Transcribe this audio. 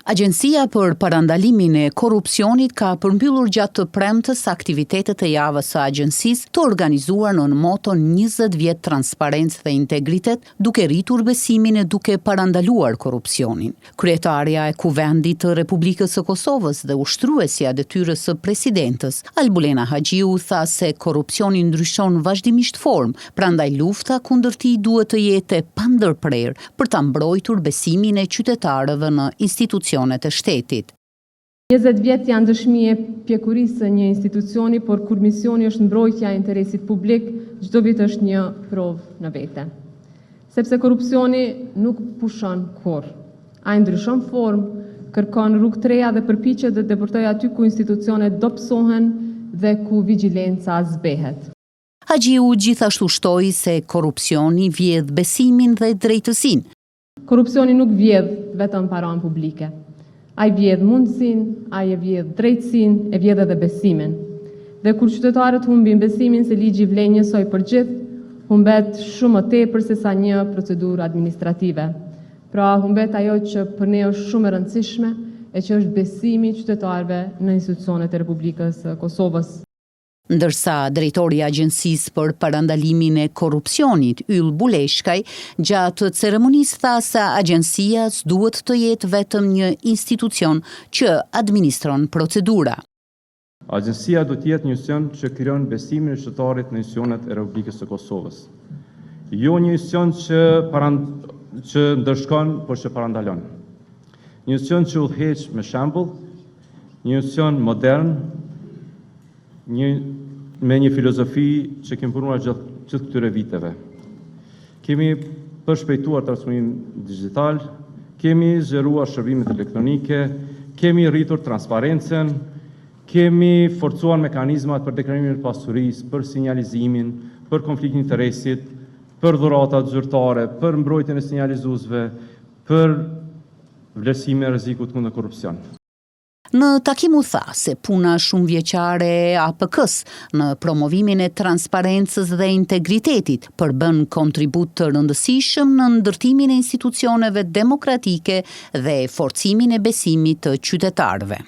Agjencia për parandalimin e korrupsionit ka përmbyllur gjatë të premtës aktivitetet e javës së agjencisë të organizuar në moton 20 vjet transparencë dhe integritet, duke rritur besimin e duke parandaluar korrupsionin. Kryetaria e Kuvendit të Republikës së Kosovës dhe ushtruesja detyrës së presidentës, Albulena Haxhiu, tha se korrupsioni ndryshon vazhdimisht formë, prandaj lufta kundër tij duhet të jetë e pandërprerë për ta mbrojtur besimin e qytetarëve në institucionet e shtetit. 20 vjet janë dëshmi e pjekurisë së një institucioni, por kur misioni është mbrojtja e interesit publik, çdo vit është një provë në vete. Sepse korrupsioni nuk pushon kurrë. Ai ndryshon formë, kërkon rrugë të reja dhe përpiqet të deportojë aty ku institucionet dobësohen dhe ku vigjilenca zbehet. Haxhiu gjithashtu shtoi se korrupsioni vjedh besimin dhe drejtësinë. Korrupsioni nuk vjedh vetëm paranë publike. Ai vjedh mundësinë, ai e vjedh drejtësinë, e vjedh edhe besimin. Dhe kur qytetarët humbin besimin se ligji vlen njësoj për gjithë, humbet shumë më tepër se sa një procedurë administrative. Pra humbet ajo që për ne është shumë e rëndësishme, e që është besimi i qytetarëve në institucionet e Republikës së Kosovës. Ndërsa drejtori i Agjencisë për parandalimin e korrupsionit, Yll Buleshkaj, gjatë ceremonisë tha se agjencia duhet të jetë vetëm një institucion që administron procedura. Agjencia do të jetë një institucion që krijon besimin e qytetarit në institucionet e Republikës së Kosovës. Jo një institucion që ndërshkon, por që parandalon. Një institucion që udhëheq me shembull, një institucion modern, me një filozofi që kemi punuar gjithë këtyre viteve. Kemi përshpejtuar transformimin digital, kemi zgjeruar shërbimet elektronike, kemi rritur transparencën, kemi forcuar mekanizmat për deklarimin e pasurisë, për sinjalizimin, për konfliktin e interesit, për dhuratat zyrtare, për mbrojtjen e sinjalizuesve, për vlerësimin e rrezikut kundër korrupsion. Në takim u tha se puna shumë vjeçare e APK-s në promovimin e transparencës dhe integritetit përbën kontribut të rëndësishëm në ndërtimin e institucioneve demokratike dhe forcimin e besimit të qytetarëve.